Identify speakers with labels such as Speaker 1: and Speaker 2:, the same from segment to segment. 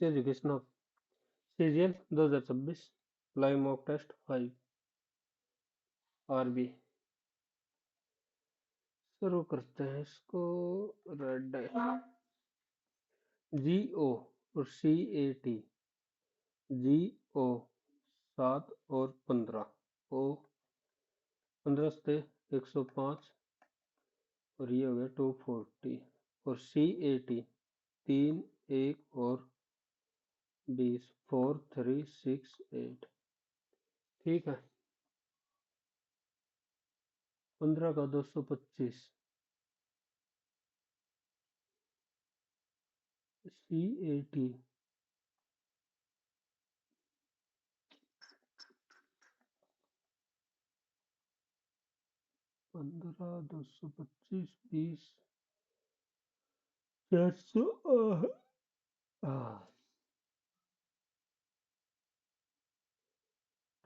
Speaker 1: Education of serial 2026 live mock test 5 RB. शुरू करते हैं इसको। रेड जीओ और CAT। जीओ 7 और 15। ओ 15 से 105 और ये हो गया 240। और CAT 3 1 और 20 4 3 6 8। ठीक है। 15 का 225। CAT 15 225 20 400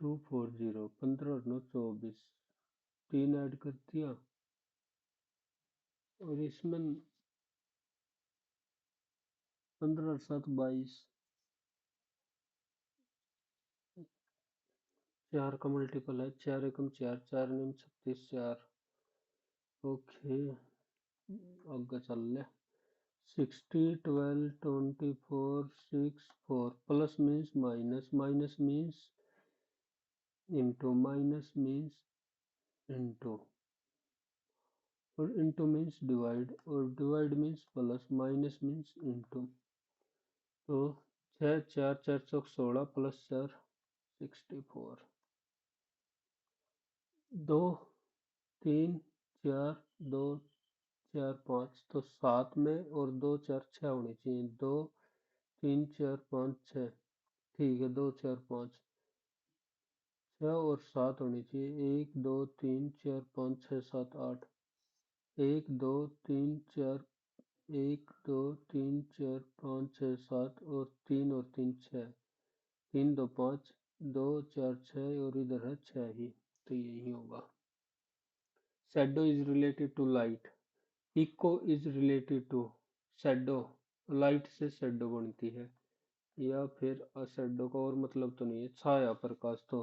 Speaker 1: 240। 15 और 9 24। 3 ऐड कर दिया और इसमें 15 और 7 22। 4 का मल्टीपल है 4 एकम 4 4 निम 36 4। ओके आगे चल ले। 60 12 24 6 4 plus means minus minus means into minus means into और इंटू मीन्स डिवाइड और divide means plus minus means into. तो 6 4 4 चौक 16 प्लस 4 64। 2 3 4 2 4 5 तो 7 में और 2 4 6 होनी चाहिए। 2 3 4 5 6। ठीक है 2 4 5 6 और 7 होनी चाहिए। 1 2 3 4 5 6 7 8। 1 2 3 4 1 2 3 4 5 6 7 और 3 और 3 6। 3 2 5 2 4 6 और इधर है 6 ही। तो यही होगा। Shadow is related to light. Echo is related to shadow. Light से शैडो बनती है या फिर शैडो का और मतलब तो नहीं है। छाया प्रकाश तो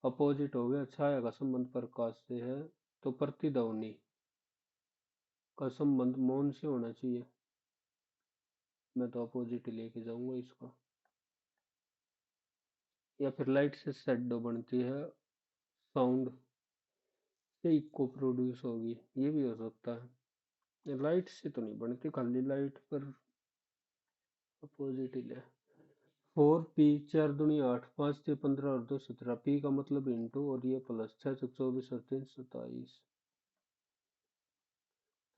Speaker 1: अपोजिट हो गया। छाया का संबंध प्रकाश से है तो प्रतिध्वनि का संबंध मौन से होना चाहिए। मैं तो अपोजिट ही लेके जाऊंगा इसको। या फिर लाइट से शैडो बनती है साउंड से इको प्रोड्यूस होगी। ये भी हो सकता है। लाइट से तो नहीं बनती खाली लाइट पर अपोजिट ही ले। 4 पी 4 दूनी 8 5 3 15 और 2 17। पी का मतलब इंटू और ये प्लस 6 24 और 3 27।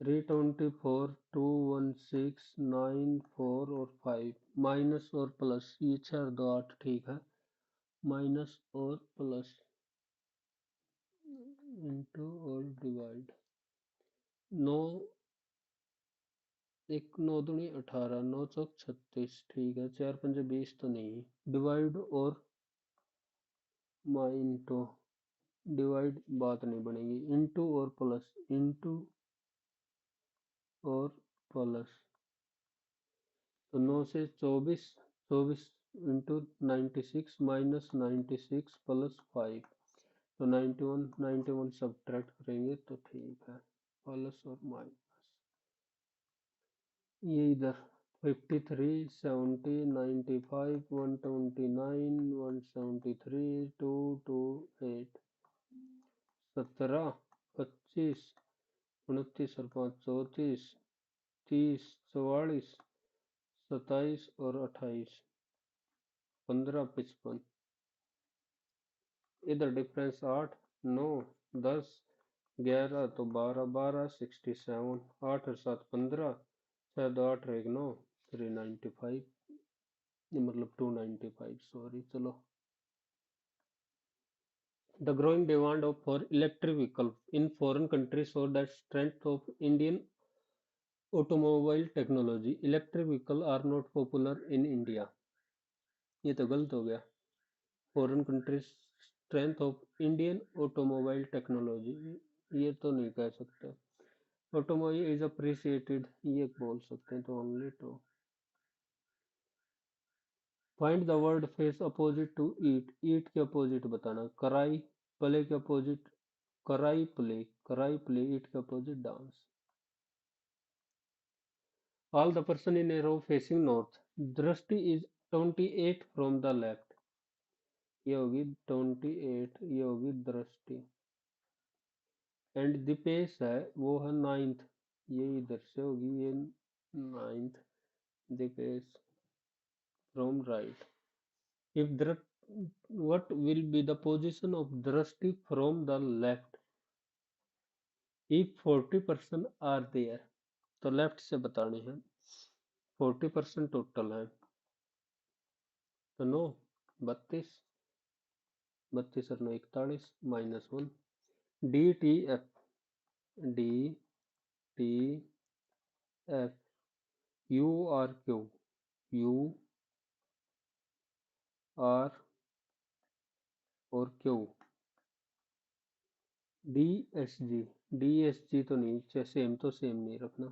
Speaker 1: 324 216 9 4 और 5 माइनस और प्लस ये 6 और 2 8। ठीक है माइनस और प्लस इंटू और डिवाइड। 9 एक 9 दूनी 18 9 चौक 36। ठीक है 4 पंजे 20 तो नहीं। डिवाइड और इंटू डिवाइड बात नहीं बनेगी। इंटू और प्लस इंटू और प्लस। तो 9 से 24 24 इंटू 96 माइनस 96 प्लस 5। तो 91 सब्ट्रैक्ट करेंगे तो ठीक है प्लस और माइनस। ये इधर 53 70 95 129 173 228। 17 25 29 और 5 34 30 44 27 और 28। 15 55। इधर डिफरेंस 8 9 10 11 तो 12 12 67। 8 और 7 15। 6 2 8 और 1 9 395। ये मतलब 295 सॉरी। चलो। The growing demand for electric vehicles in foreign countries shows the strength of Indian automobile technology. Electric vehicles are not popular in India. ये तो गलत हो गया। Foreign countries strength of Indian automobile technology ये तो नहीं कह सकते। ऑटोमोबाइल इज अप्रिसिएटेड ये बोल सकते हैं तो only two. Find the word face opposite to eat, eat के अपोजिट बताना, कराई, प्ले के अपोजिट, कराई प्ले, कराई प्ले, ईट के opposite dance. All the person in a row facing north, Drishti is 28 from the left, ये होगी 28, ये होगी दृष्टि। एंड दीपेश है वो है नाइन्थ, ये इधर से होगी ये ninth, Deepesh from right. If दृ what will be the position of drashti from the left if 40% are there, तो लेफ्ट से बताने हैं, 40% टोटल है, तो 9, 32, 32 और 9 41, -1, D T F, D T F, U R Q, U R और Q, D S G, D S G तो नहीं, सेम तो सेम नहीं रखना,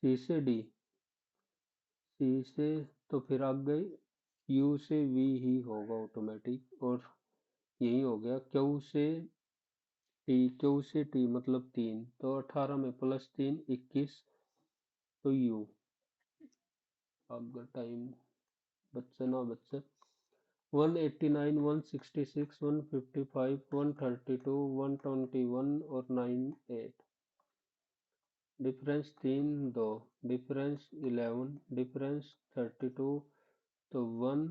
Speaker 1: सी से डी, सी से तो फिर आगे यू से वी ही होगा ऑटोमेटिक, और यही हो गया क्यू से टी, क्यू से टी मतलब 3, तो 18 में +3 21, तो यू। अगर टाइम बच्चे ना बच्चे, 189, 166, 155, 132, 121 और 98, डिफरेंस 3 2, डिफरेंस 11, डिफरेंस 32, तो 1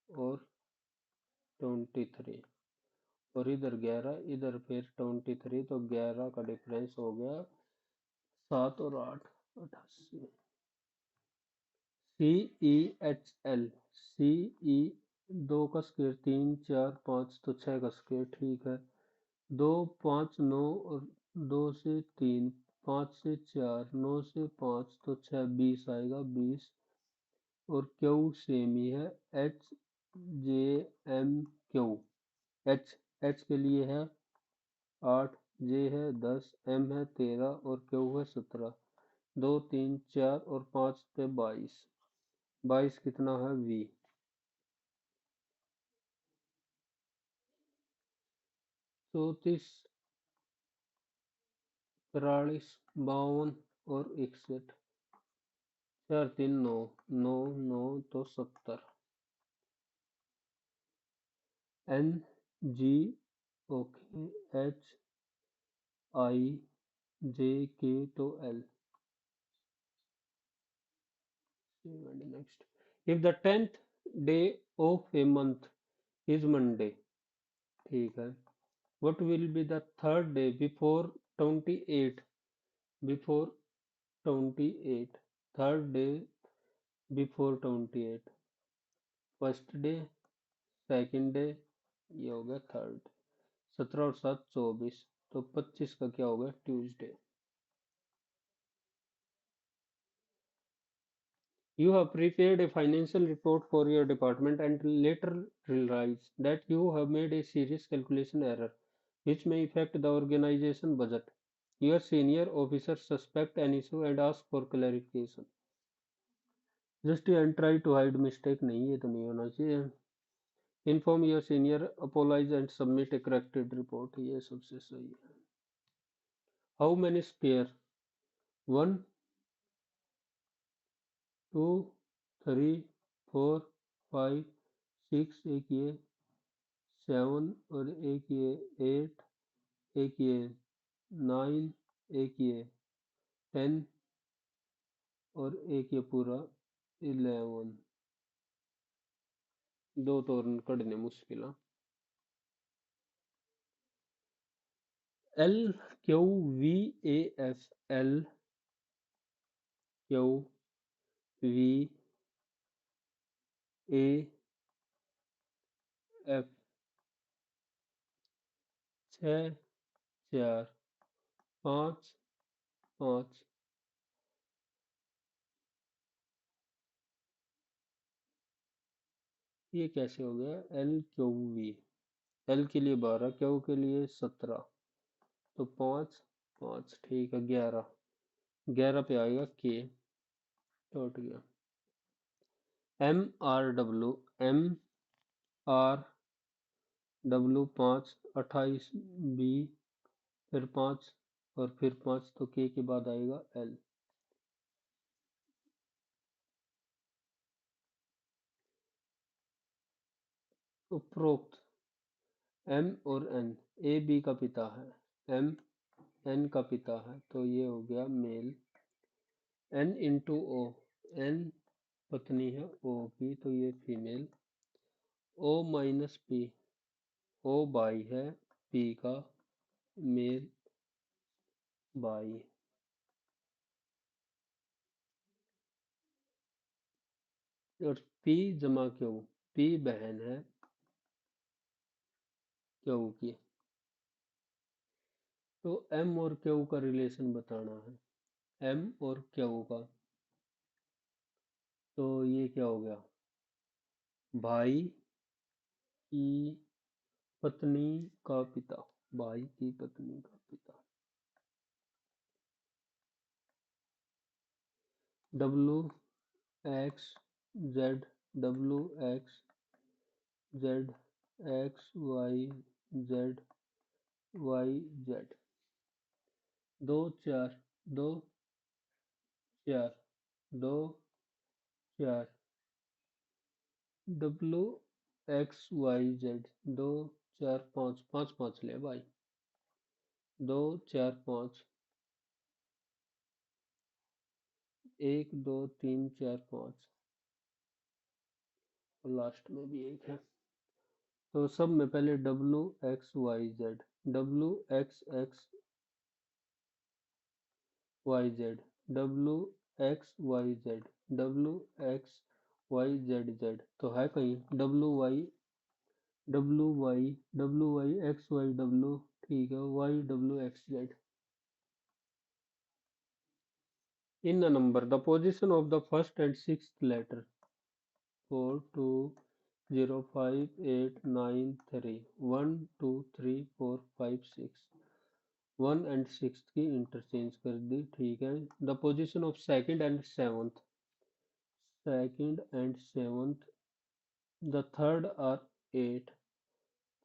Speaker 1: और 23, और इधर 11, इधर फिर 23, तो 11 का डिफरेंस हो गया 7 और 8 88। सी ई एच एल, सी ई, 2 का स्क्वायर 3 4 5, तो 6 का स्क्वायर, ठीक है, 2 5 9 और 2 से 3, 5 से 4, 9 से 5, तो 6 20 आएगा 20, और क्यू सेम ही है, H J M Q, H, H के लिए है 8, जे है 10, एम है 13 और क्यू है 17, 2 3 4 और 5 पे 22, 22 कितना है वी। 34, 43, 52 और 61, 4 3 9, 9 9 तो 70, N G, okay, H I J K तो L. Next, if the 10th day of a month is Monday, ठीक है, what will be the third day before 28, before 28, third day before 28, first day, second day, ये हो गया third, 17 और 7 24, तो 25 का क्या होगा Tuesday. You have prepared a financial report for your department and later realize that you have made a serious calculation error which may affect the organization budget. Your senior officers suspect an issue and ask for clarification. Just and try to hide mistake, नहीं ये तो नहीं होना चाहिए। Inform your senior, apologize and submit a corrected report, ये सबसे सही है। How many spare? 1 2 3 4 5 6, एक ये 7 और एक ये 8, एक ये 9, एक ये 10 और एक ये पूरा 11, दो तो और कढ़ने मुश्किल है। L Q V A F, L Q V A F, 6 4 5 5, ये कैसे हो गया एल क्यू वी, एल के लिए 12, क्यू के लिए 17, तो 5 5, ठीक है, 11, 11 पे आएगा के, टूट गया। MRW 5 28 B फिर 5 और फिर 5 तो के बाद आएगा L। उपरोक्त M और N A B का पिता है, M N का पिता है, तो ये हो गया male. N into O, N पत्नी है O की, तो ये female. O minus P, O भाई है P का, मेल भाई। और P जमा Q, P बहन है Q की। तो M और Q का रिलेशन बताना है, M और Q का। तो ये क्या हो गया, भाई की पत्नी का पिता, भाई की पत्नी का पिता। W X Z, W X Z, X Y Z, Y Z. दो चार, दो चार, दो चार, डब्लू एक्स वाई जेड। दो चार पाँच, पाँच पाँच ले भाई, दो चार पाँच, एक दो तीन चार पाँच, और लास्ट में भी एक है। तो सब में पहले W X Y Z, W X Y Z, W X Y Z, W X Y Z Z. तो है कहीं W Y, W Y, W Y X Y W, ठीक है, Y W X Z. In a number, the position of the first and sixth letter, 4 2 0 5 8 9 3 1 2 3 4 5 6, 1 and 6 की interchange कर दी, ठीक है। The position of second and seventh, the third are 8,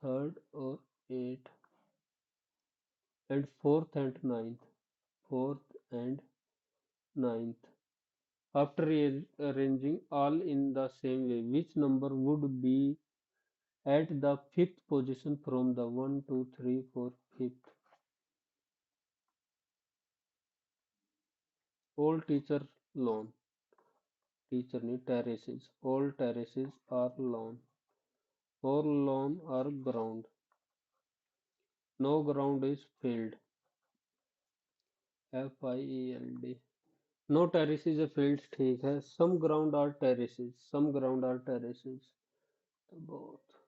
Speaker 1: third और 8, and fourth and ninth, fourth and ninth. After arranging all in the same way, which number would be at the fifth position from the 1 2 3 4 fifth? All teacher lawn, teacher need terraces, all terraces are lawn, all lawn are ground, no ground is field, field, no terrace is a field, ठीक है। some ground are terraces, some ground are terraces, तो both।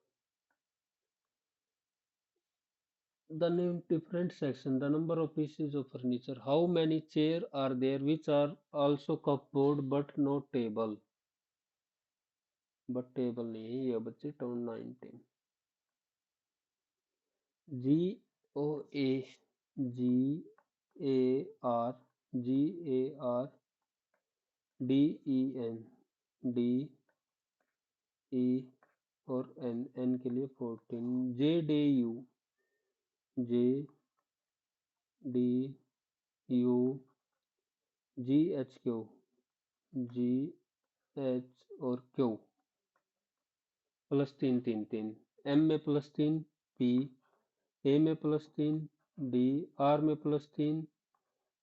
Speaker 1: The name different section, the number of pieces of furniture, how many chairs are there which are also cupboard but no table, but table नहीं है ये बच्चे। Turn 19, G O A, G A R, G A R, D E N, D E और N, N के लिए 14, J D U, J D U, G H Q, G H और Q, plus तीन तीन तीन। एम में plus तीन, P, ए में प्लस तीन, डी, आर में प्लस तीन,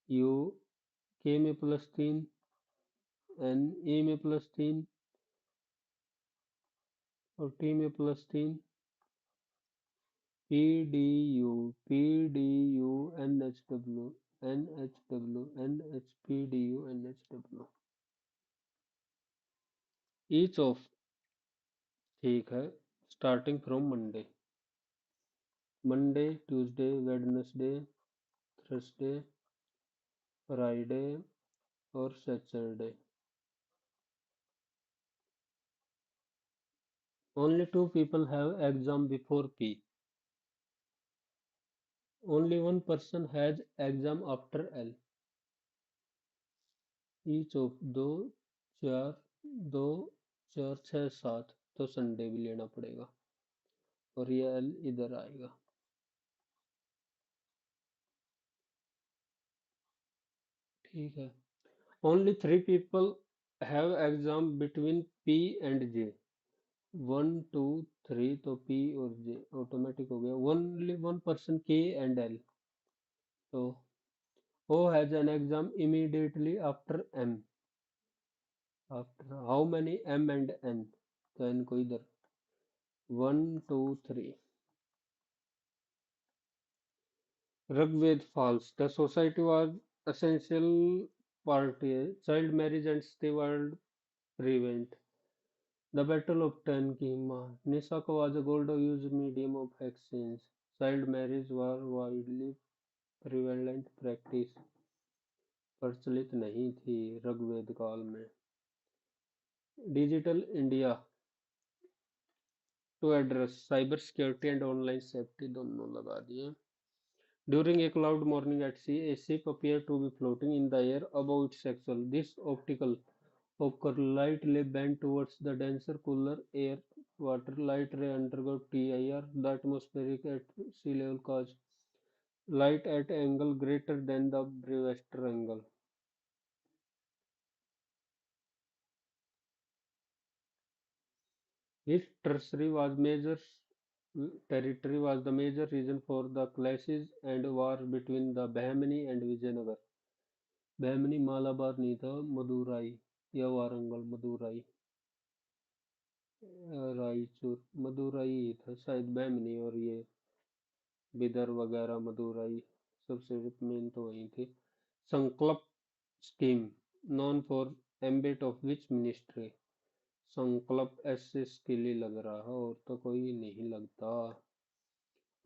Speaker 1: यू, के में प्लस तीन, एन, ए में प्लस तीन और टी में प्लस तीन, P D U, P D U, N H W, N H W, N H, P D U, N H W. Each of, ठीक है, starting from Monday, Monday Tuesday Wednesday Thursday Friday और Saturday. Only two people have exam before P. Only one person has exam after L. Each of, दो चार, दो 4 6 7 तो Sunday भी लेना पड़ेगा और ये एल इधर आएगा। ठीक है। Only 3 people have exam between P and जे। 1 2 3 तो पी और जे ऑटोमेटिक हो गया। ओनली वन पर्सन के एंड एल, तो O has an exam immediately after M. After how many M and N? तो N को इधर 1 2 3। Rigved false. The society was essential party. Child marriage and steward prevent. The Battle of Tankima. Nisaka was a gold used medium of exchange. Child marriage was widely prevalent practice. प्रचलित नहीं थी ऋग्वेद काल में। Digital India to address cyber security and online safety दोनों लगा दिए। During a cloud morning at sea, a ship appeared to be floating in the air above its axle. This optical occur light ray bent towards the denser, cooler air. Water light ray undergo TIR. The atmospheric at sea level cause light at angle greater than the Brewster angle. Its territory was the major reason for the clashes and war between the Bahmani and Vijayanagar. Bahmani Malabar नहीं था, मदुराई या वारंगल, मदुराई, रायचूर, मदुराई ही था शायद। बहमनी और ये बिदर वगैरह मदुराई सबसे main तो वही थे। संकल्प scheme non for ambit of which ministry. संकल्प ऐसे स्किली लग रहा और तो कोई नहीं लगता।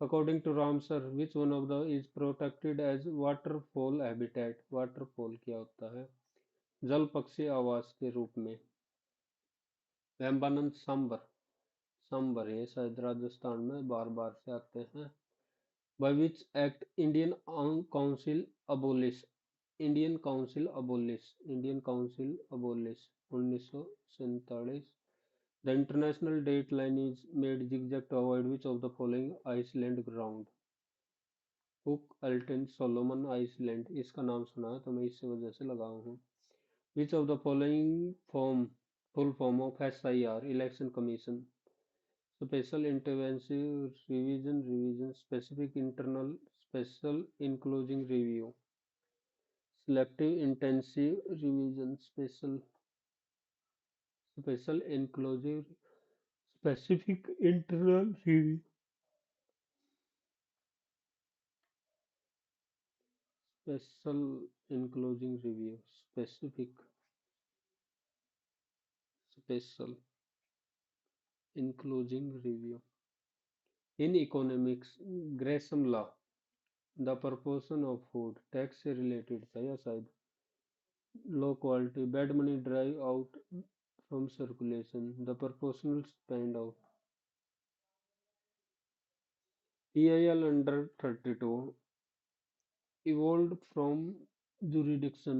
Speaker 1: According to Ramsar which one of the is protected as waterfall habitat. Waterfall क्या होता है? जल पक्षी आवास के रूप में। वेम्बानंद सांबर, सांबर ये शायद राजस्थान में बार बार से आते हैं। By which act Indian council abolish. Indian council abolish, Indian council abolish 1947। The international date line is made zigzag to avoid which of the following Iceland ground. Cook Aleutian Solomon Iceland, इसका नाम सुना है तो मैं इसी वजह से लगाया हूँ। Which of the following full form of SIR Election Commission? Special Interventive Revision, Specific Internal, Special Including Review, Selective Intensive Revision, Special Inclusive, Specific Internal Review, Special Including Review, Special Including Review. In economics, Gresham law, the proportion of food tax से related था या शायद। Low quality bad money drive out from circulation the proportional spend of EIL under 32 evolved from jurisdiction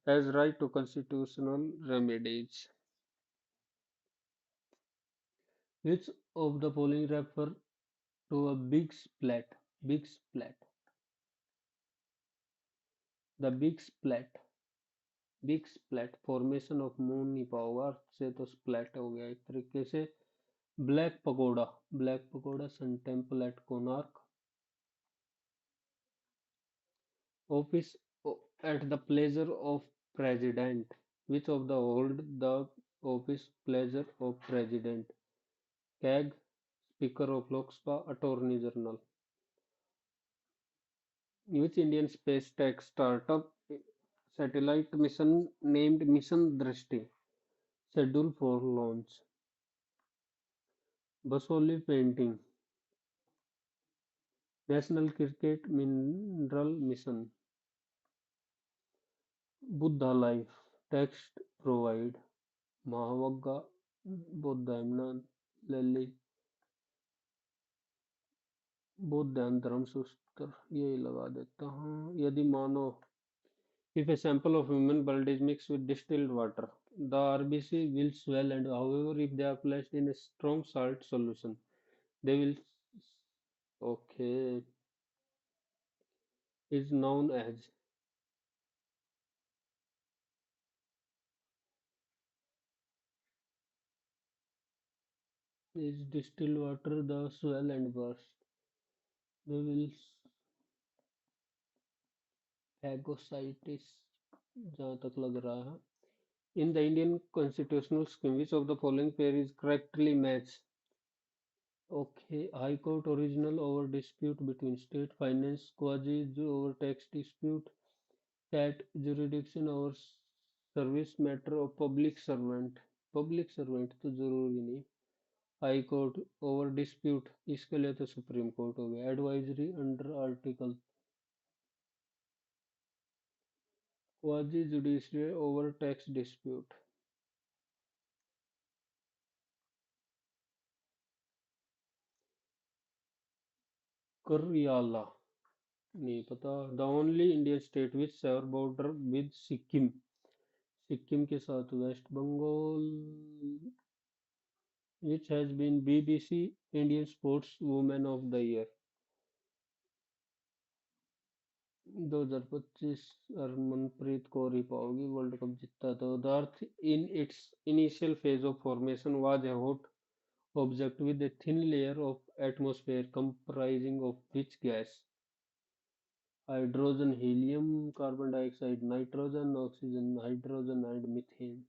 Speaker 1: as right to constitutional remedies. Which of the following refer to a big splat? Big splat. The big splat formation of moon निपाओ earth से तो splat हो गया एक तरीके से। Black pagoda sun temple at Konark. Office at the pleasure of president. Which of the hold the office pleasure of president? CAG, speaker of Lok Sabha, attorney general. Which Indian space tech startup satellite mission named Mission Drishti scheduled for launch? Basoli painting, National Cricket Mineral Mission, Buddha Life text provide, Mahavagga Baudhayana लैली बौद्धायन धर्म सूत्र यही लगा देता हूँ। यदि मानो if a sample of human blood is mixed with distilled water The RBC will swell, and however, if they are placed in a strong salt solution, they will. Okay, is known as is distilled water the swell and burst. They will phagocytis, जहाँ तक लग रहा है. In the Indian constitutional scheme, which of the following pair is correctly matched? Okay, High Court original over dispute between state finance, quasi over tax dispute, cat jurisdiction over service matter of public servant. Public servant तो जरूरी नहीं. High court over dispute इसके लिए तो supreme court हो गया. Advisory under article. Quasi judicial over tax dispute. Karyala नहीं पता. The only Indian state which share border with Sikkim. Sikkim के साथ West Bengal. Which has been BBC Indian sports women of the year. 2025 Harmanpreet Kaur ही पाओगी. वर्ल्ड कप जीता था. The earth in its initial phase of formation was a hot object with a thin layer of atmosphere comprising of which gas? Hydrogen, helium, carbon dioxide, nitrogen, oxygen, hydrogen and methane.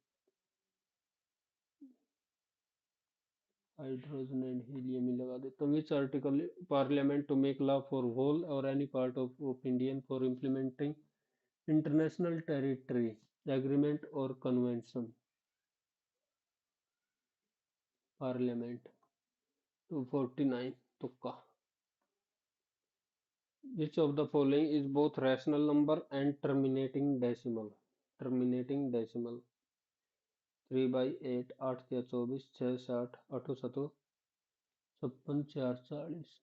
Speaker 1: Hydrogen and helium ही लगा देता हूँ. Which article parliament to make law for whole or any part of Indian for implementing international territory agreement or convention. Parliament. 249 तुक्का. Which of the following is both rational number and terminating decimal? Terminating decimal. 3/8 8 या 24 6 60 8 7 56 4 40.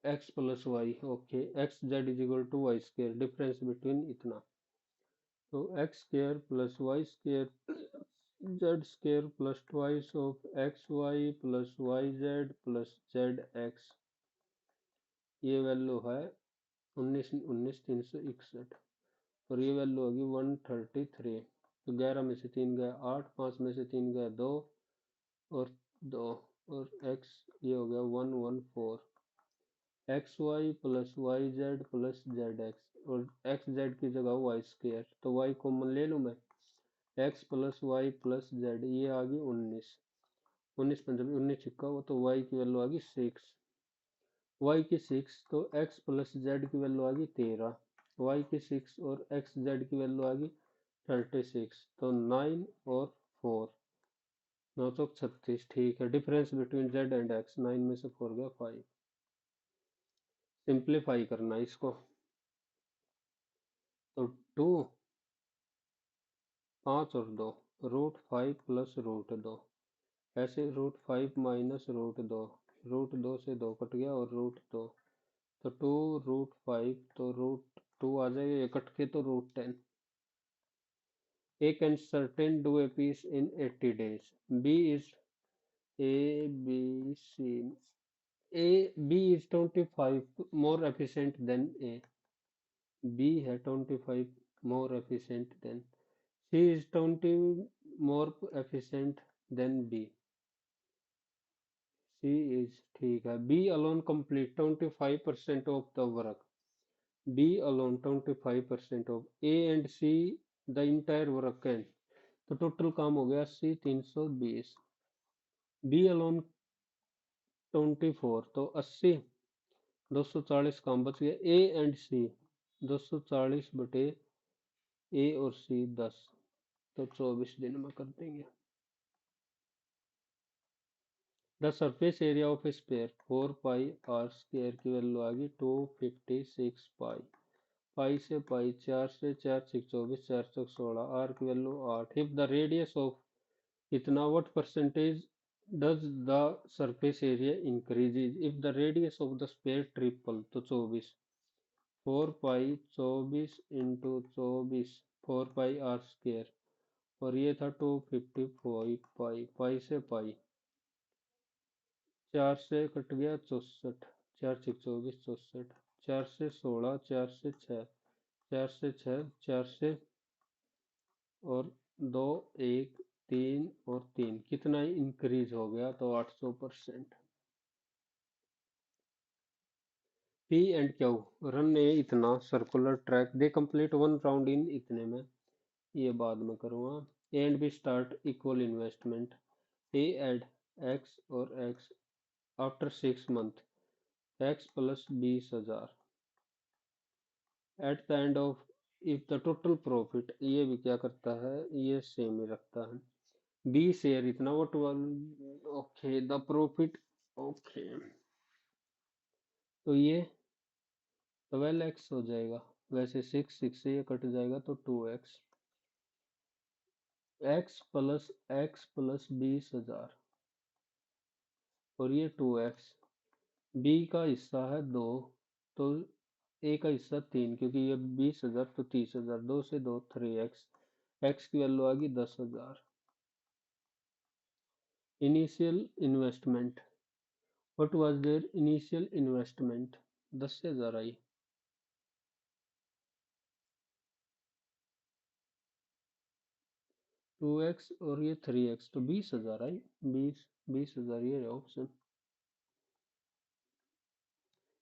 Speaker 1: x plus y. Okay, x z is equal to y square. Difference between इतना. तो x square plus y square z square plus twice of xy plus yz plus zx. ये value है 19 361 और ये value होगी 133. तो 11 में से 3 गया 8, 5 में से 3 गया 2 और 2 और x ये हो गया 114. X Y plus Y Z plus Z X और एक्स जेड की जगह वाई स्क्वायर. तो वाई कॉमन ले लूँ मैं. X plus Y plus Z ये आ गई 19. 19 छिक्का वो तो वाई की वैल्यू आ गई 6. वाई की 6 तो एक्स प्लस जेड की वैल्यू आ गई 13. वाई की 6 और एक्स जेड की वैल्यू आ गई 36. तो 9 और 4 9 चौक 36. ठीक है. Difference between Z and x 9 में से 4 गया 5. सिंप्लीफाई करना है इसको. तो 2 5 और 2 √5 प्लस √2. ऐसे √5 माइनस √2. √2 से 2 कट गया और √2. तो 2 √5 तो √2 आ जाएगा. ये कट के तो √10. A can certain do a piece in 80 days. B is A B C. B is 25 more efficient than A. B है 25 more efficient than. C is 20 more efficient than B. C is ठीक है. B alone complete 25% of the work. B alone 25% of A and C the entire work can. तो total काम हो गया 80 320. B alone 24 तो 80 240 काम बच गया. A and C 240 बटे A और C 10 तो 24 दिन में कर देंगे. The surface area of a sphere 4 pi R square की वैल्यू आ गई 256 पाई. पाई से पाई 4 से 4 6 24 4 6 16 आर की value 8. If the radius of इतना what percentage does the surface area increases if the radius of the sphere triple. तो 24. 4 पाई 24 इंटू 24 4 पाई r² और ये था 255 पाई, पाई से पाई, 4 से कट गया 64, 4 6 24 64, 4 से 16, 4 से 6, 4 से 6, 4 से और 2, 1, 3 और 3, कितना इंक्रीज हो गया तो 800%। P and Q run a इतना circular track they complete one round in इतने में, ये बाद में करूँगा। A and B start equal investment, A add X और X after 6 month, X plus 20,000 at the end of, if the total profit, ये भी क्या करता है, ये सेम ही रखता है। बी शेयर इतना, what okay the profit, okay तो ये 12x हो जाएगा, वैसे 6 से ये कट जाएगा तो 2x, x प्लस 20,000 और ये 2x, बी का हिस्सा है 2, तो ए का हिस्सा 3, क्योंकि ये 20,000 तो 30,000, 2 से 2 3x, x की वैल्यू आ गई 10,000। Initial investment, what was their initial investment, 10,000 I. 2x और ये 3x तो 20,000 आई, 20,000 ये option.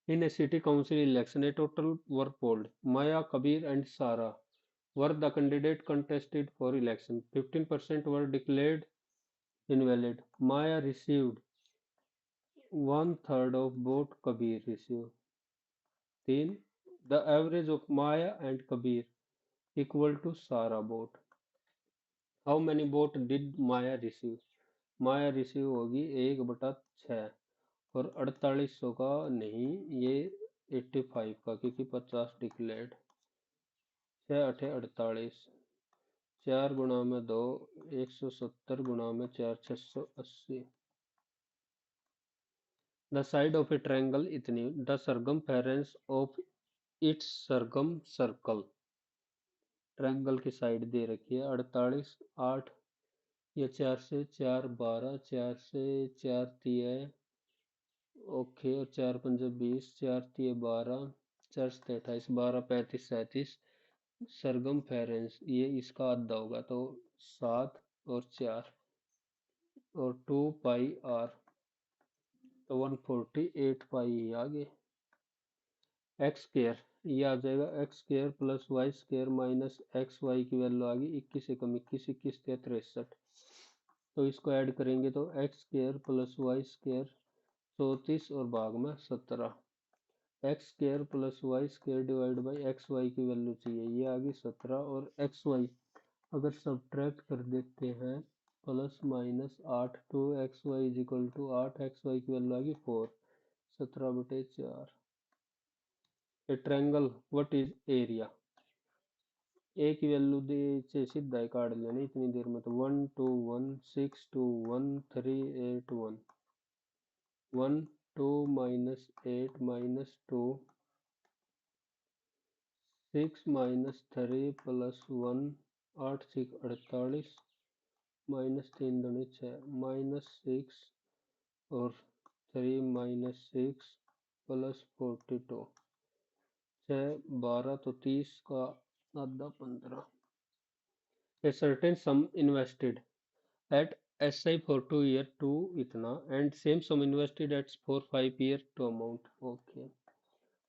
Speaker 1: In a city council election, a total were polled. Maya, Kabir, and Sara were the candidate contested for election. 15% were declared invalid. Maya received one third of vote Kabir received. 3. The average of Maya and Kabir equal to Sara vote. How many vote did Maya receive? Maya receive होगी 1/6 और 4800 का नहीं, ये 85 का, क्योंकि 50 declared, 6 8 48, 4 गुणा में 2, 170 गुणा में 4, 680। The side of a triangle इतनी, the circumference of its circum circle, triangle की साइड दे रखी है 48, 8, या 4 से 4 12, 4 से 4 तिये, ओके, और 4 पंजे 20, 4 तिये 12, 4 सत्ते 28, 12 35 37, सरगम फेरेंस ये इसका आधा होगा तो 7 और 4 और 2 पाई r, तो 148 पाई आगे। एक्स स्केयर, ये आ जाएगा X square plus Y square minus X, Y की वैल्यू आ गई 21 एकम 21, 21 के 63, तो इसको ऐड करेंगे तो X square plus Y square 34 और भाग में 17, X square plus Y square divide by X Y की वैल्यू चाहिए, ये आ गई 17, और एक्स वाई अगर सब्ट्रैक्ट कर देते हैं प्लस माइनस 8, तो X Y is equal to 8, X Y की वैल्यू आ गई 4, 17/4। A triangle what is area, A की वैल्यू दे से सीधा ही काट लेना इतनी देर में, तो 1 2 1 6 2 1 3 8 1, 1 2 minus 8 minus 2, 6 minus 3 plus 1, 8 6 48, minus 3 दूनी 6, माइनस 6 और 3 माइनस 6 प्लस 42, 6 12 तो 30 का आधा 15। A certain sum invested at SI for 2 year to इतना and same sum invested at for 5 year to amount, okay,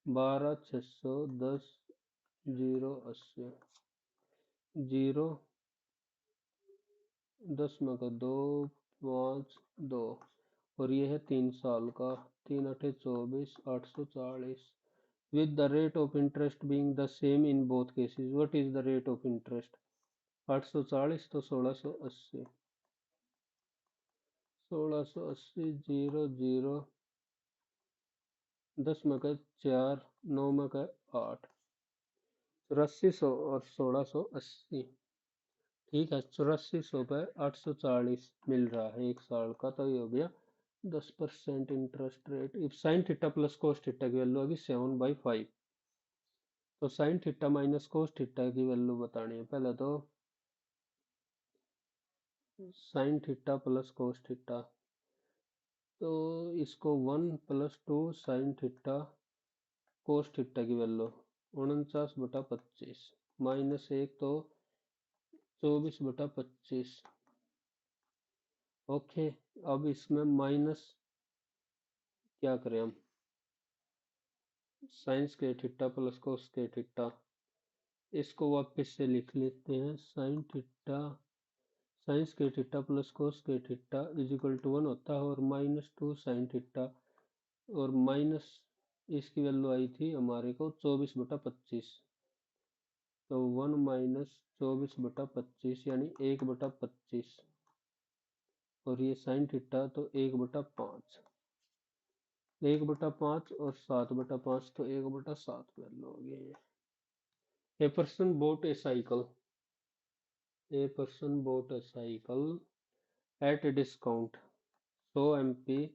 Speaker 1: 12 600 10 0 80, 0 10 में का 2 5 2, और ये है 3 साल का, 3 8 24 840, with the rate of interest being the same in both cases. What is the rate of interest? 840 तो 1680, 1680 0 0 10 में का 4 9 में का 8, 8400 और 1680, ठीक है, 8400 पे 840 मिल रहा है 1 साल का, तो ये हो गया 10% interest rate. If sine theta plus cos theta की वैल्यू होगी 7/5, तो sine theta minus cos theta की वैल्यू बतानी है पहले तो। Sine theta plus cos theta, तो इसको 1 + 2 साइन थीटा कोस थीटा की वैल्यू 49/25 -1 तो 24/25। ओके, अब इसमें माइनस क्या करें हम, sine square theta plus cos square theta, इसको वापस से लिख लेते हैं। Sine square theta plus cos square theta is equal to 1 होता है, और -2 साइन थीटा, और माइनस इसकी वैल्यू आई थी हमारे को 24/25, तो 1 - 24/25 यानी 1/25, और ये साइन थीटा तो 1/5, 1/5 और 7/5 तो 1/7 वैल्यू हो गई। A person bought a cycle. A person bought a cycle at a discount 100 MP,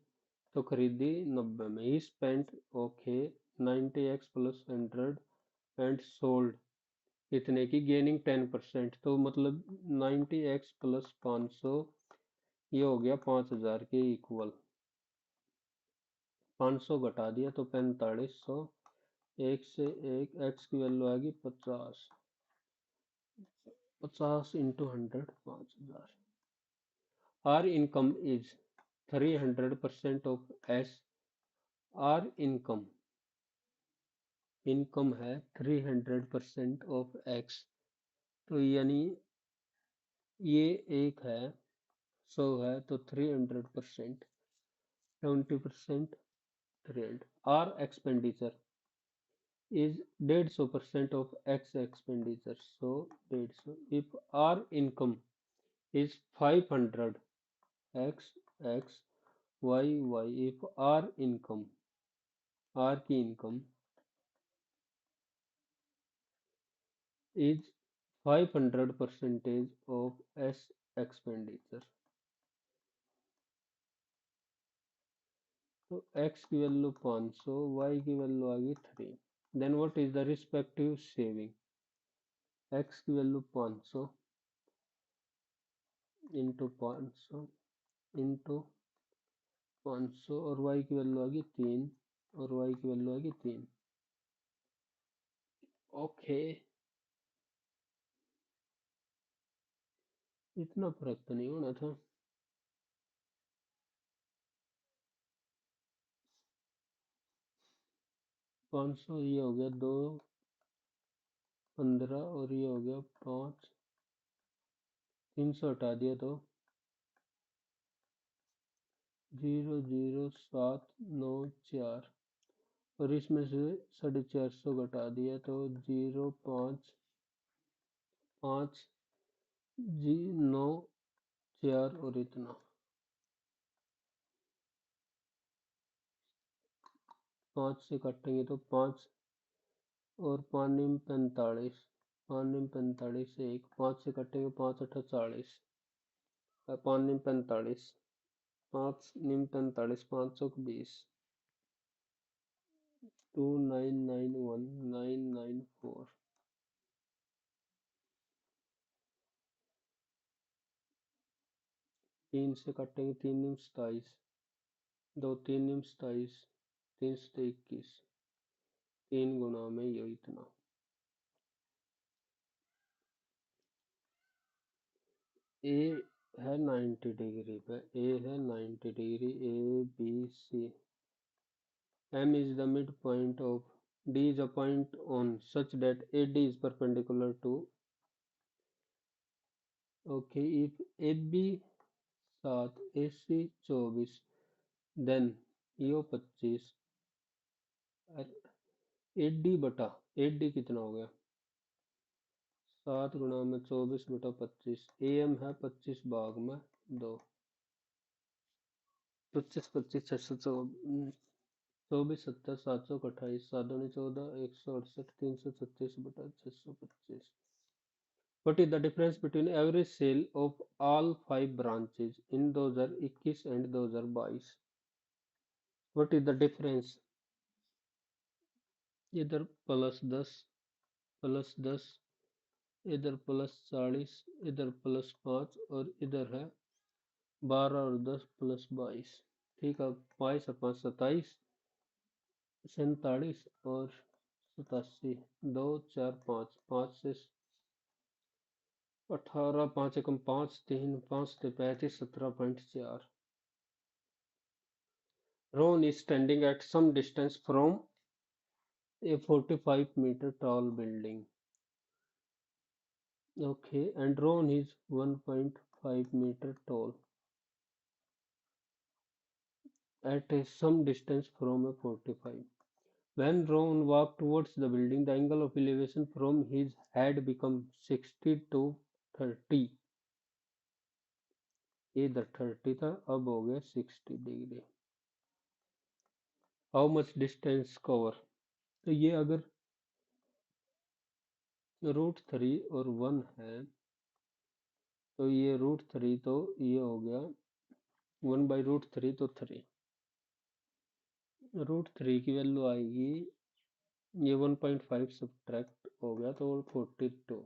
Speaker 1: तो खरीदी 90 में। He spent okay 90x plus 100 and sold इतने की, गेनिंग 10%, तो मतलब 90x प्लस 500, ये हो गया 5000 के इक्वल। 500 घटा दिया तो 4500, एक से एक x की वैल्यू आएगी 50, 50 × 100 5000। Our income is 300% of S। Our income है 300% ऑफ X, तो यानी ये एक है 100 है, तो 300%, 70%, 300। Our expenditure is 150% of X expenditure, so 150। If our income is 500 X X Y Y, if our income, R की income is 500% of S expenditure, तो X की वैल्यू 500, Y की वैल्यू आ गई 3। Then what is the respective saving, X की value 500 into 500 into 500, और Y की value आ गई 3, और Y की वैल्यू आ गई 3। ओके, इतना फर्क तो नहीं होना था। 500 ये हो गया 2 15, और ये हो गया 5, 300 हटा दिया तो 00794, और इसमें से 450 घटा दिया तो 05594, और इतना 5 से काटेंगे तो 5, और 5 × 45, 5 × 45 से 1, 5 से कटेंगे 5 × 8 = 40, 5 × 45, 5 × 45, 520, 2991994। 3 से काटेंगे 3 × 27, 2 3 × 27, 3 × 21, 3 गुना में ये इतना। ए है 90 डिग्री पे, ए है 90 degree, A B C. M is the midpoint of D is a point on such that AD is perpendicular to, okay, if AB 7 AC 24, then EO 25, AD बटा AD कितना हो गया, 7 गुणा में 24/25, AM है 25 भाग में 2, 25 25 624, 24 70 728, 7 दूनी 14, 168, 336/625। What is the difference between average sale of all 5 branches in 2021 and 2022? What is the difference? इधर +10, +10, इधर +40, इधर +5 और इधर है 12 और 10 +22। ठीक है, 22 और 5 27, 47 और 87, 2 4 5, 5 से 18, 5 एकम 5, 3 5 से 35, 17.4। Ron is standing at some distance from a 45-meter tall building. Okay, and Ron is 1.5-meter tall at some distance from a 45. When Ron walked towards the building, the angle of elevation from his head became 60 to 30. ये इधर 30 था, अब हो गया 60 degree. How much distance cover? तो ये अगर √3 और 1 है तो ये √3, तो ये हो गया 1/√3, तो 3। √3 की वैल्यू आएगी, ये 1.5 सब्ट्रैक्ट हो गया तो 42,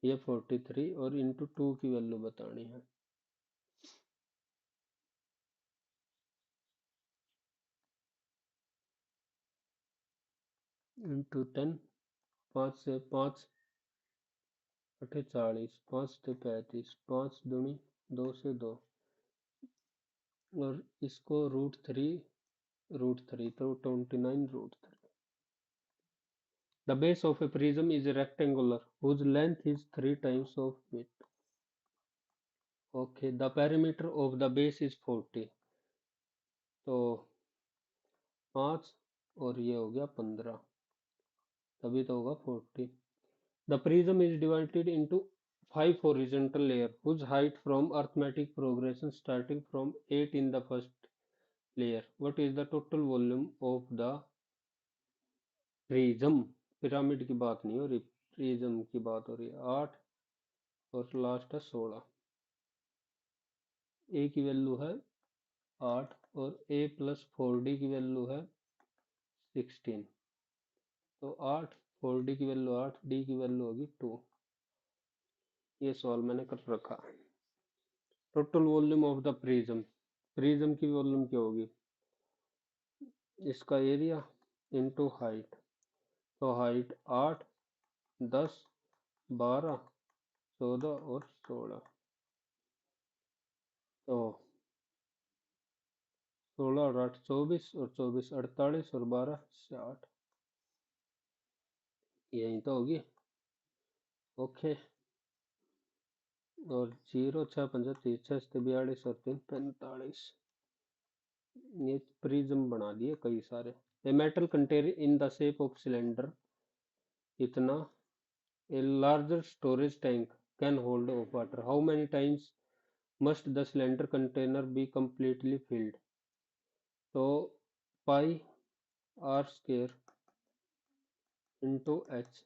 Speaker 1: ये 43 और इंटू 2 की वैल्यू बतानी है। इंटू 10, 5 से 5 40, 5 से 35, 5 दूनी 2 से 2 और इसको √3 तो 29 √3। The base of a prism is rectangular whose length is 3 times of width. Okay, the perimeter of the base is 40, तो 5 और ये हो गया 15, तभी तो होगा 40। The prism is divided into 5 horizontal layers whose height from arithmetic progression starting from 8 in the first layer. What is the total volume of the prism? Pyramid की बात नहीं हो रही, प्रिज्म की बात हो रही है। 8 और लास्ट है 16। ए की वैल्यू है 8 और a + 4d की वैल्यू है 16, तो 8 4d की वैल्यू 8, d की वैल्यू होगी 2। ये सवाल मैंने कर रखा। Total volume of the prism, prism की वॉल्यूम क्या होगी? इसका एरिया इंटू हाइट, तो हाइट 8, 10, 12, 14 और 16, तो 16 और 8 24 और 24 48 और 12 60, यही तो होगी। ओके, और 0 6 35 6 42 और 3 45, ये प्रिज्म बना दिए कई सारे। A metal container in the shape of cylinder, इतना a larger storage tank can hold of water. How many times must the cylinder container be completely filled? तो पाई आर स्क्वायर इंटू एच,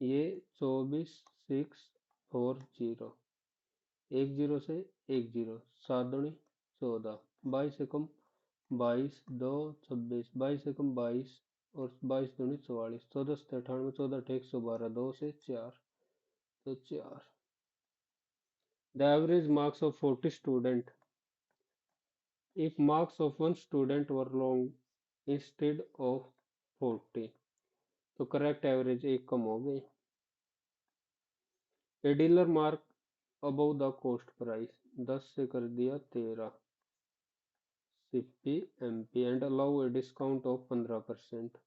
Speaker 1: ये 24 6 4 0, एक zero से एक zero, 7 दूनी 14, 22 एकम 22, 2 26, 22 एकम 22 और 22 दूनी 44, 14 से 98, 14 1 112, 2 से 4, तो 4। The average marks of 40 student, if marks of one student were long instead of 40, तो करेक्ट एवरेज एक कम हो गई। A dealer mark above the cost price, 10 से कर दिया 13 CP MP and allow a discount of 15%।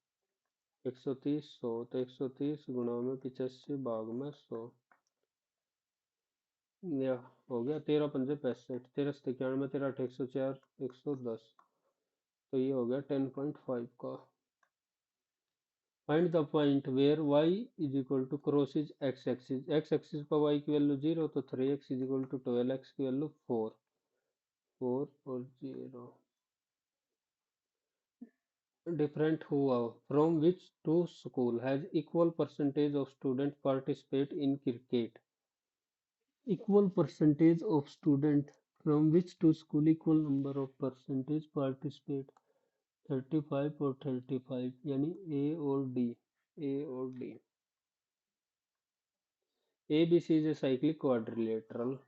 Speaker 1: 130 100, तो 130 गुणा में 85 भाग में 100, या हो गया 13 पंजे 65, 13 से 91, 13 8 104, 110, तो ये हो गया 10.5 का। Find the point where y is equal to crosses x-axis. x-axis पर y की वैल्यू 0, तो 3x is equal to 12, x की वैल्यू 4, 4 और 0। Different हुआ, from which two school has equal percentage of student participate in cricket? Equal percentage of student from which two school equal number of percentage participate, 35 और 35, यानी A और D। A or D? ABC is a cyclic quadrilateral.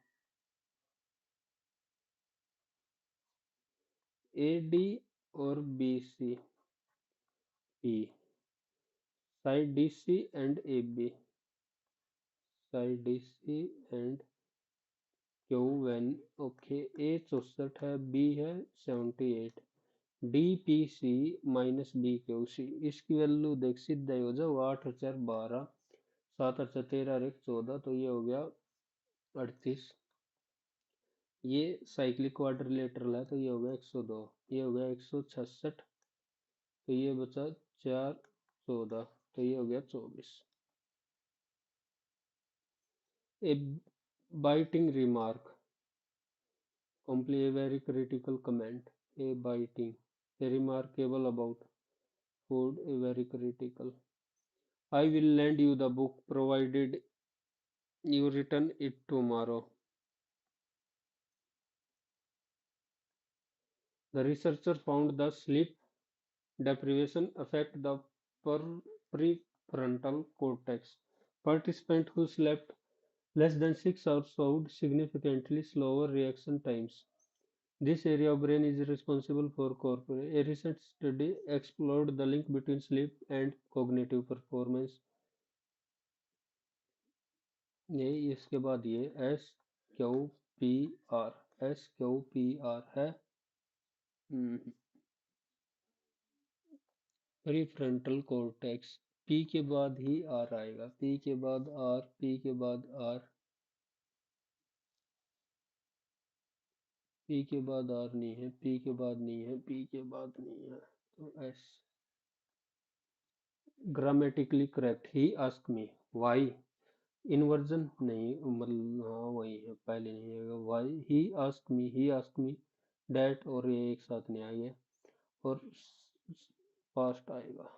Speaker 1: AD or BC? E. Side DC and AB. Side DC and Q when okay A 64 है B है 78 D P C minus B Q C इसकी value देख सीधा ही हो जाओ 8 और 4 12 7 और 4 13 और 1 14 तो ये हो गया 38 ये साइक्लिक क्वाड्रिलेटरल है तो ये हो गया 102 ये हो गया 166 तो ये बचा 4 14 तो ये हो गया 24 a biting remark Complete a very critical comment. A biting. A remarkable about food. A very critical. I will lend you the book provided you return it tomorrow. The researcher found the sleep deprivation affect the prefrontal cortex. Participants who slept less than 6 hours showed significantly slower reaction times. This area of brain is responsible for corporate. A recent study explored the link between sleep and cognitive performance. ये इसके बाद ये S Q P R है prefrontal cortex P के बाद ही are आएगा P के बाद आर पी के बाद आर पी के बाद आर नहीं है पी के बाद नहीं है पी के बाद नहीं है तो S grammatically correct he ask me why inversion नहीं मतलब हाँ वही है पहले नहीं है why he ask me that और ये एक साथ नहीं आएंगे और पास्ट आएगा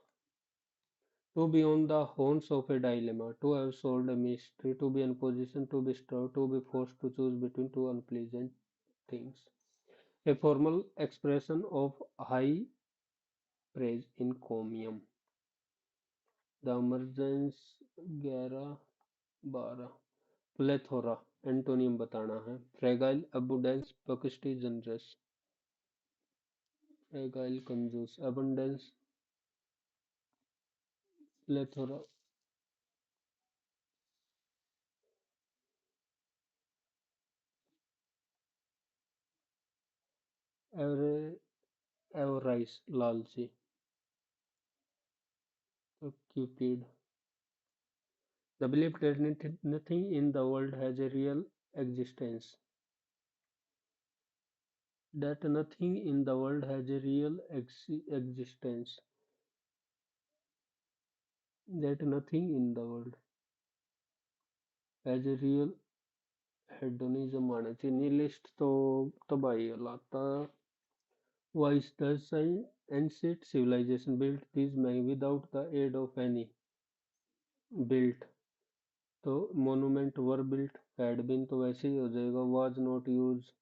Speaker 1: to be on the horns of a dilemma to have solved a mystery to be in position to be struck to be forced to choose between two unpleasant things a formal expression of high praise encomium the emergence 11 12 plethora antonym बताना है fragile अबुडेंस पकिस्टी generous fragile कंजूस abundance plethora every एवराइस लालची तो Cupid the belief that nothing in the world has a real existence that nothing in the world has a real existence that nothing in the world has a real hedonism आना चाहिए निलिस्ट तो तबाही लाता wise thus ancient civilization built these men without the aid of any built तो monument were built had been तो वैसे ही हो जाएगा was not used.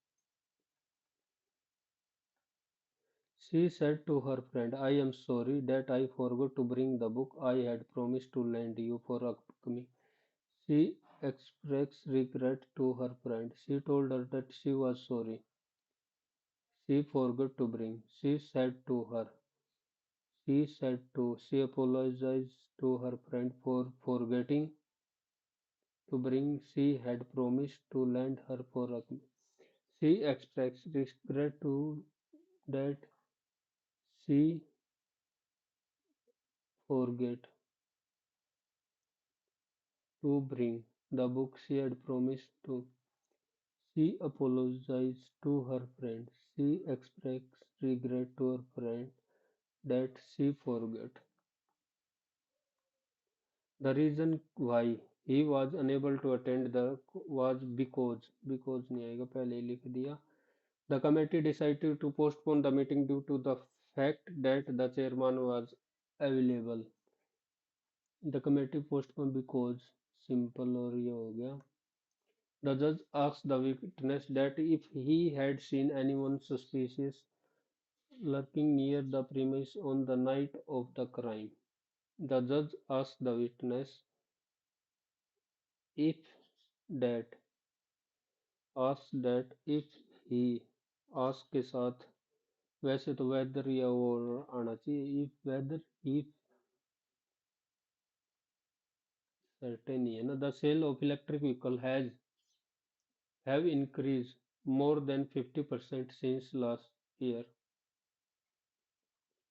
Speaker 1: She said to her friend, I am sorry that I forgot to bring the book I had promised to lend you for upcoming. She expressed regret to her friend. She told her that she was sorry. She forgot to bring. She apologized to her friend for forgetting to bring. She had promised to lend her for upcoming. She expressed regret to that she forget to bring the book she had promised to. She apologized to her friend. She expressed regret to her friend that she forgot. The reason why he was unable to attend the was because नहीं आएगा पहले ही लिख दिया. The committee decided to postpone the meeting due to the fact that the chairman was available. The committee postponed because simple और ये हो गया. The judge asked the witness that if he had seen anyone suspicious lurking near the premises on the night of the crime. The judge asked the witness if that asked that if he ask के साथ वैसे तो whether या और आना चाहिए if whether if certain ही है ना the sale of electric vehicle has have increased more than 50% since last year.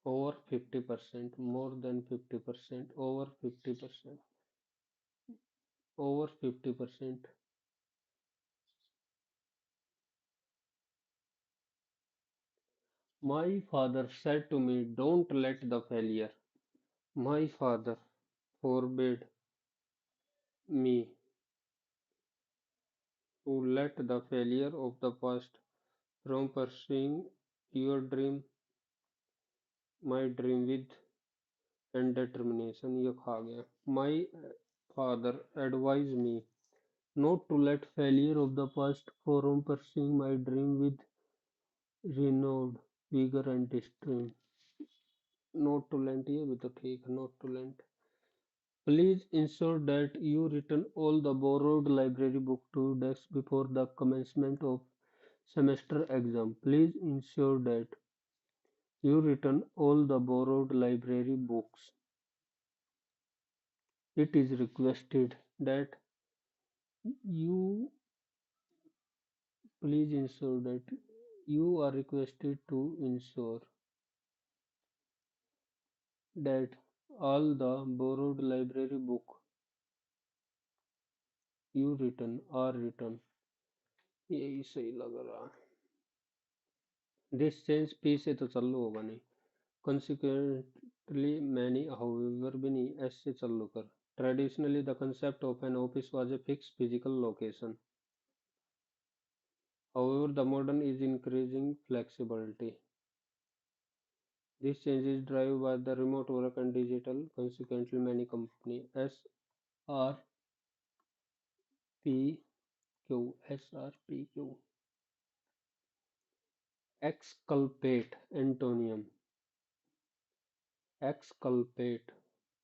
Speaker 1: Over 50%, more than 50%, over 50%, over 50%. My father said to me, don't let the failure. My father forbade me to let the failure of the past from pursuing your dream, my dream with and determination. ये खा गया. My father advised me not to let failure of the past from pursuing my dream with renewed vigor and strength. Not to lend ये भी तो ठीक है not to lend. Please ensure that you return all the borrowed library book to desk before the commencement of semester exam. Please ensure that you return all the borrowed library books. It is requested that you please ensure that you are requested to ensure that all the borrowed library book you return are returned. यही सही लग रहा है. This change P से तो चालू होगा नहीं. Consequently, many, however, भी नहीं S से चालू कर. Traditionally, the concept of an office was a fixed physical location. However, the modern is increasing flexibility. This change is driven by the remote work and digital. Consequently, many companies SRPQ exculpate antonym exculpate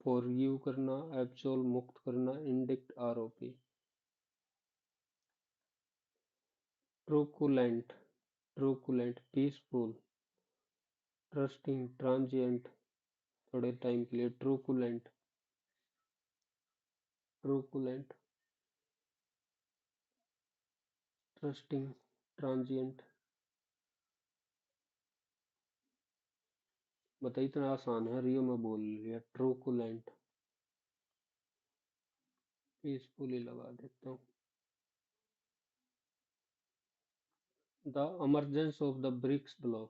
Speaker 1: forgive करना absolve मुक्त करना indict आरोपी truculent truculent peaceful trusting transient थोड़े time के लिए truculent trusting transient बताइए इतना आसान है रियो में बोल लिया truculent peacefully लगा देता हूँ the emergence of the BRICS bloc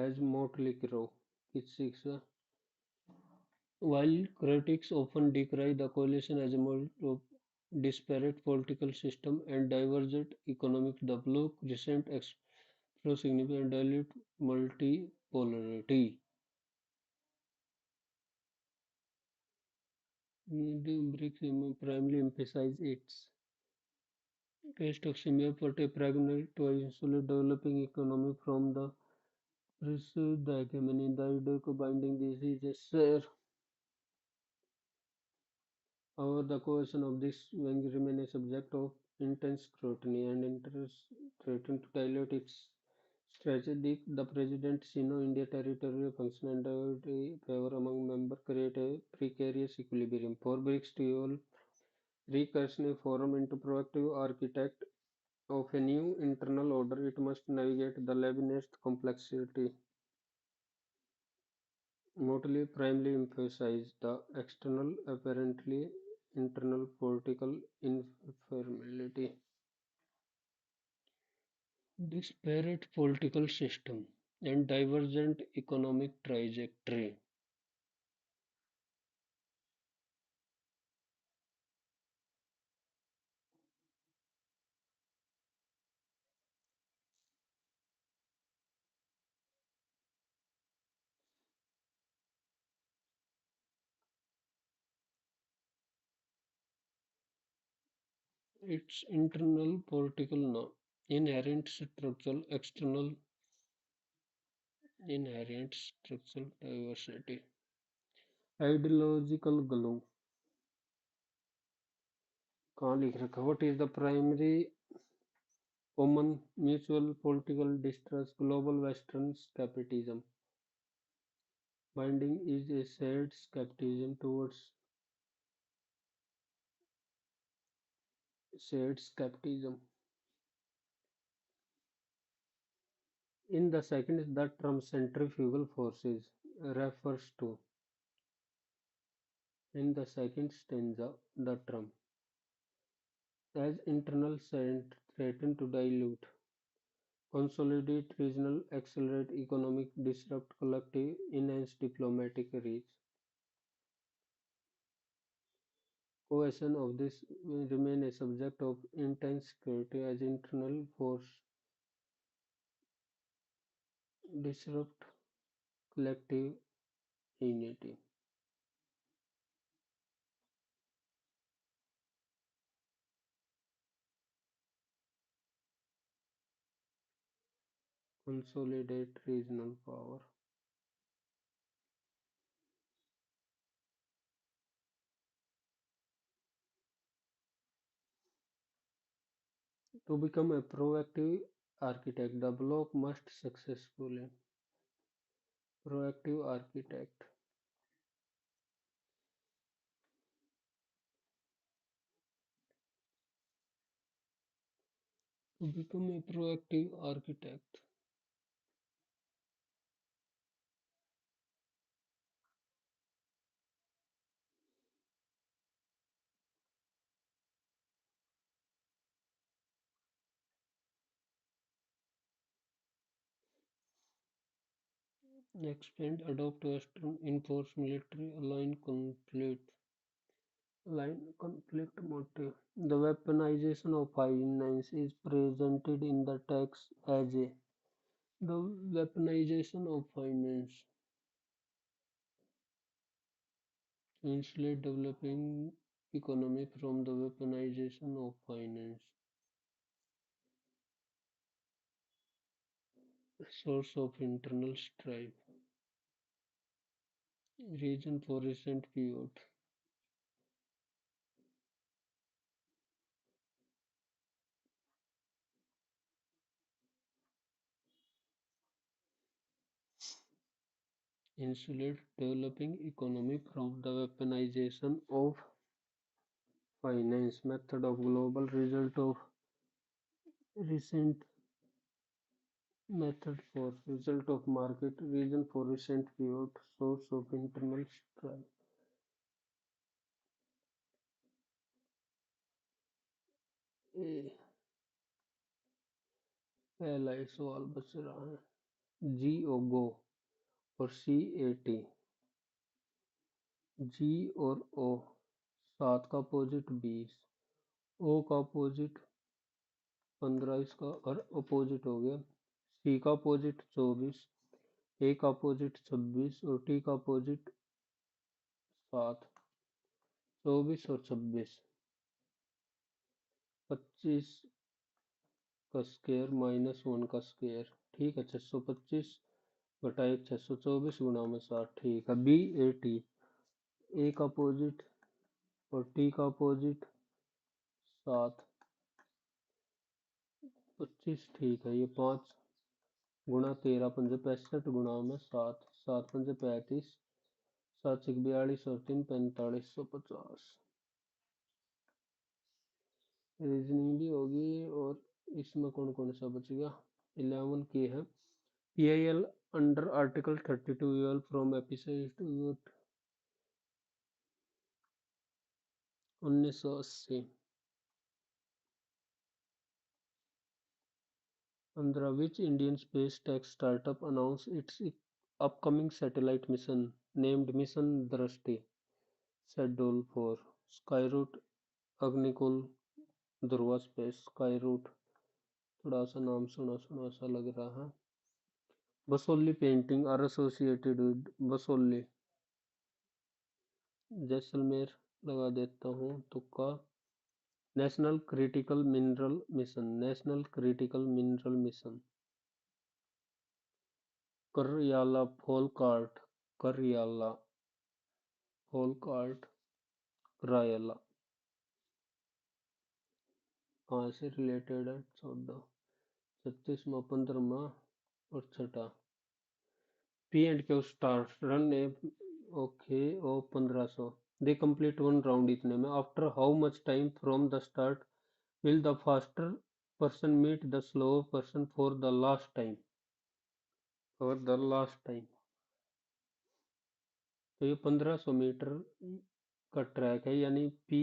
Speaker 1: as Motley Crue किसी से while critics often decry the coalition as a result of disparate political system and divergent economics, the bloc's recent explore significant dilute multipolarity. The BRICS primarily emphasize its taste of semi-party pragmatic to isolate developing economy from the perceived hegemony. The idea of binding this is a share. However, the coercion of this wing remains a subject of intense scrutiny and interest threaten to dilute its strategic. The President Sino-India territorial function and favor among members create a precarious equilibrium for BRICS to evolve recursive forum into proactive architect of a new internal order. It must navigate the labyrinth complexity. Motley primarily emphasized the external, apparently internal political infirmity. Disparate political system and divergent economic trajectory. Its internal political inherent structural external Inherent structural diversity. Ideological glue. कहाँ लिख रखा? What is the primary common mutual political distrust? Global Western skepticism. Binding is a shared skepticism towards shared skepticism. In the second, the term centrifugal forces refers to. In the second stanza, the term as internal threaten to dilute, consolidate regional, accelerate economic, disrupt collective, enhance diplomatic reach. Cohesion of this will remain a subject of intense security as internal force disrupt collective unity. Consolidate regional power. To become a proactive architect, the bloc must successfully proactive architect. To become a proactive architect. Expand, adopt Western, enforce military, align conflict motive. The weaponization of finance is presented in the text as a the weaponization of finance to insulate developing economy from the weaponization of finance. Source of internal strife. Reason for recent pivot. Insulate developing economy from the weaponization of finance. Method of global result of recent method for result of market. Reason for recent pivot. Source of internal strife. ए, पहला ही सवाल बच रहा है। जी ओ गो और सी A T. जी और ओ 7 का opposite 20, ओ का opposite 15, इसका और अपोजिट हो गया। सी का अपोजिट 24, ए का अपोजिट 26 और टी का अपोजिट 7। 24 और 26, 25 का स्क्वायर माइनस 1 का स्क्वायर। ठीक है, 625 बटा 1, 624 गुणा में 60। ठीक है, बी ए टी, ए का अपोजिट और टी का अपोजिट 7, 25। ठीक है, ये 5 गुणा 13 पंजे 65 गुणा में 7, 7 पंजे 35, 7 6 42 और 3 4550। रीजनिंग भी होगी और इसमें कौन कौन सा बच गया? 11 की है। PIL under article 32 UL from episode 1980। 15 which Indian space tech startup announced its upcoming satellite mission named Mission Drashti, schedule for Skyroot, Agnikul, Dhruva space, Skyroot. थोड़ा सा नाम सुना सुना सा लग रहा है। Basohli painting are associated with Basohli, Jaisalmer लगा देता हूँ तुक्का। National critical mineral mission, national critical mineral mission. Karyala Folkart, Karyala Folkart, Krayala, कहाँ से रिलेटेड है? 14, 36वां, 15वां और छठा। P and Q start run a okay of 1500. They complete one round इतने में. After how much time from the start will the faster person meet the slower person for the last time? For the last time. तो ये 1500 metre का track है, यानी P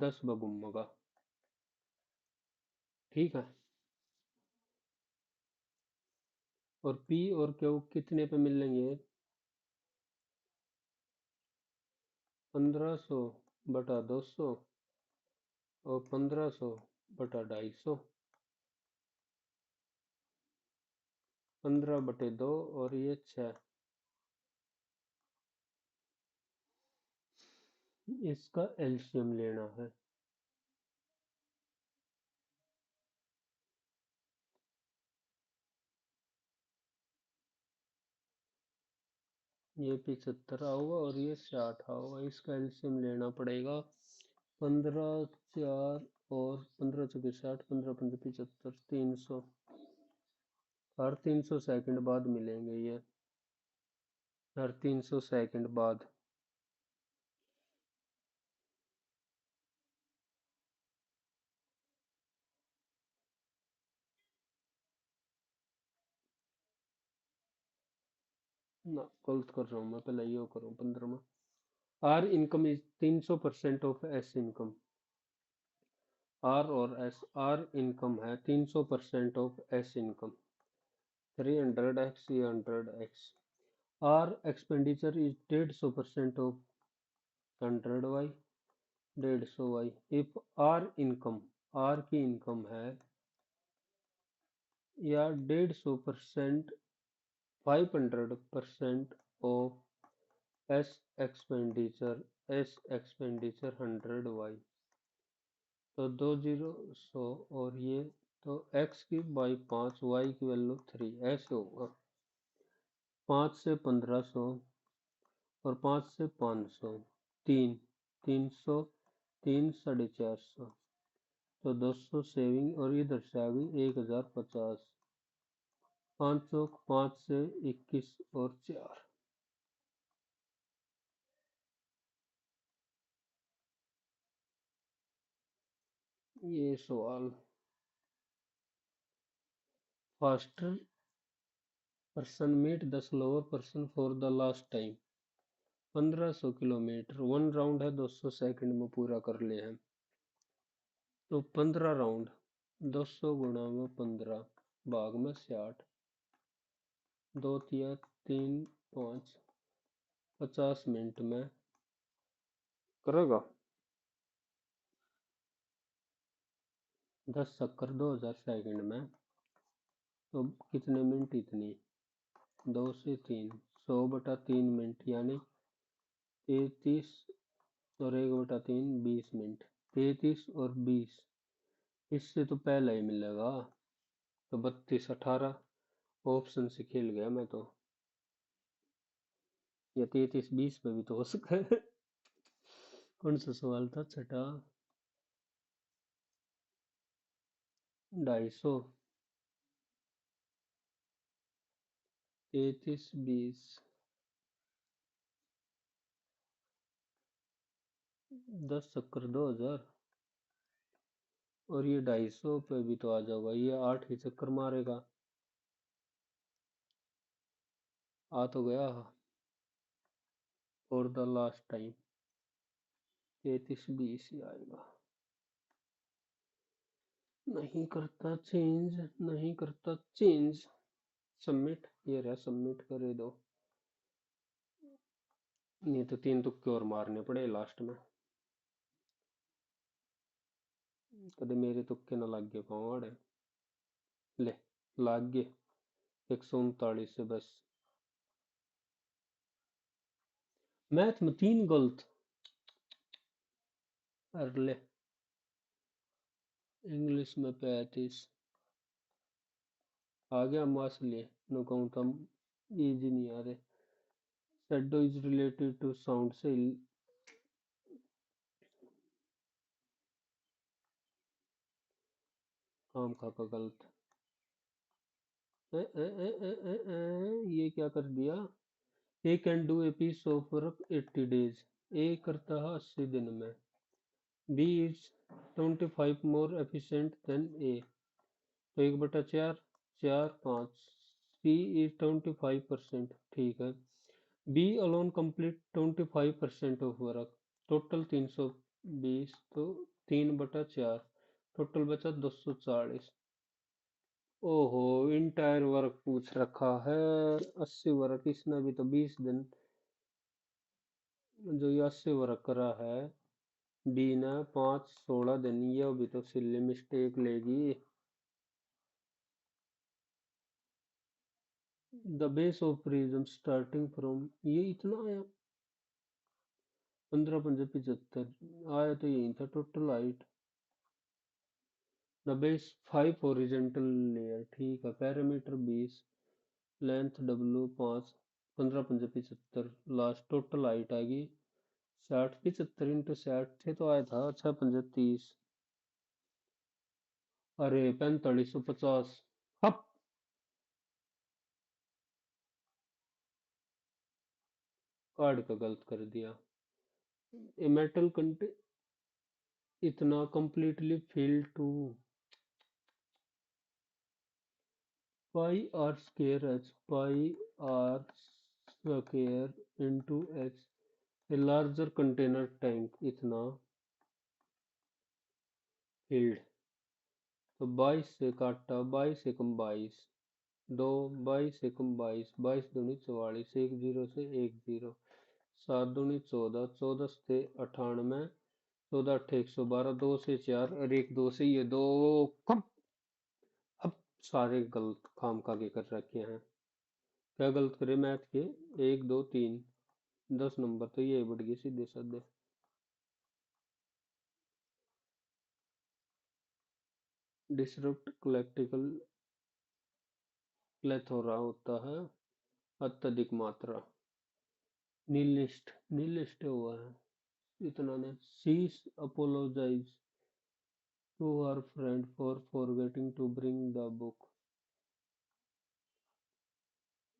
Speaker 1: 10 बगुम होगा। ठीक है। और P और Q कितने पे मिलेंगे? 1500 बटा 200 और 1500 बटा 250, 15 बटे 2 और ये 6। इसका एलसीएम लेना है। ये 75 होगा और ये 60 होगा। इसका एलसीएम लेना पड़ेगा। 15 4 और 15 चौके 60, 15 पंजे 75, 300। हर 300 सेकंड बाद मिलेंगे ये, हर 300 सेकंड बाद। ना गलत कर रहा हूँ मैं, पहले ये करूँ 15 में। R income is 300% of S income. R और एस, आर इनकम है 300% ऑफ एस इनकम। 300x या 100x। R expenditure is 150% of 100y, 150y। If R income, R की इनकम है या 150%, 500% of S expenditure, S expenditure 100y। तो 20 100 और ये तो x की बाई 5, y की वैल्यू 3, ऐसे होगा। 5 से 1500 और 5 से 500, 3, 300, 3 450, तो 200 सेविंग और इधर से आ गई 1050। 5 चौक 5 से 21 और 4। ये सवाल। Faster person meet the slower person for the last time. 1500 kilometre, 1 round है 200 सेकंड में पूरा कर ले हैं। तो 15 राउंड, 200 गुणा में 15 भाग में 60, 2 तिया 3 5, 50 मिनट में करेगा। 10 चक्कर 2000 सेकंड में, तो कितने मिनट? इतनी 2 से 3, 100 बटा 3 मिनट, यानी 33 और 1 बटा 3, 20 मिनट। 33 और 20, इससे तो पहले ही मिलेगा। तो 32 18 ऑप्शन से खेल गया मैं तो। या 33 20 में भी तो हो सकता है। कौन सा सवाल था? छठा। 250, 33 20, 10 चक्कर 2000 और ये 250 पे भी तो आ जाएगा। ये 8 ही चक्कर मारेगा। आ तो गया। और द लास्ट टाइम 33 20 ही आएगा। नहीं करता चेंज, नहीं करता चेंज। सबमिट, ये रहा, सबमिट करे दो। नहीं तो 3 तुक्के और मारने पड़े लास्ट में। कदे मेरे तुक्के ना लग गए पाँव आड़े। ले, लाग गए। 139 से बस। मैथ में 3 गलत। अरे ले, इंग्लिश में 35 आ गया। मास ले न कहूँ तम इजी नहीं आ रहे। Shadow is related to sound से काम खा का गलत। ये क्या कर दिया। A can do a piece of work 80 days। A करता है 80 दिन में। B is 25 more efficient than A. तो 1/4, 4, 5। सी इज 25%, ठीक है। B alone complete 25% of work. Total 320, तो 3/4। टोटल बचा 240। ओहो, इंटायर वर्क पूछ रखा है। 80 वर्क, इसने भी तो 20 दिन। जो ये 80 वर्क करा है बी ने 5 16 दिन, ये भी तो सिल्ली मिस्टेक लेगी। The base of prism starting from, ये इतना आया। 15 5 75 आया तो यही था total height. The base 5 horizontal layer, ठीक है। Parameter 20, length W 5, 15 5 75, last total height आएगी 60। 75 × 60 थे तो आया था 6 5 30। अरे 4550। हप, कार्ड का गलत कर दिया। ए मेटल कंटे इतना completely fill to pi R square H, pi R square into H. A larger container tank इतना फील्ड। तो 22 से काटा, 22 एकम 22, 2 22 एकम 22, 22 दूनी 44, एक जीरो से एक जीरो, 7 दूनी 14, 14 से 98, 14 8 112, 2 से 4 और एक दो से ये दो। कम। अब सारे गलत काम का के कर रखे हैं। क्या गलत करे मैथ के। 1 2 3, 10 नंबर तो ये बढ़ गए सीधे साधे। डिसरप्ट कलेक्टिकल प्लेथोरा होता है अत्यधिक मात्रा। नीलिस्ट, नीलिस्ट हुआ है इतना ने। She's apologise to her friend for forgetting to bring the book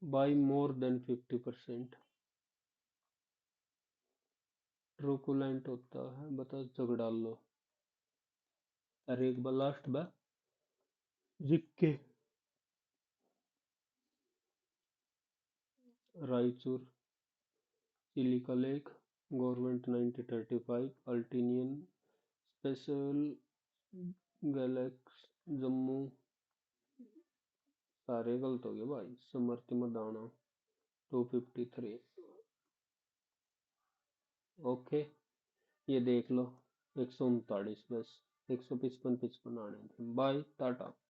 Speaker 1: by more than 50%। Truculent होता है, बता झगड़ा लो। अरे एक बार लास्ट बार जिक्के। रायचूर, चिलिका लेक, गवर्नमेंट 1935, अल्टीनियन स्पेशल गैलेक्स, जम्मू। सारे गलत हो गए भाई। समर्थी मदाना 253। ओके, ये देख लो। 139 बस। 155 55 आने थे। बाय टाटा।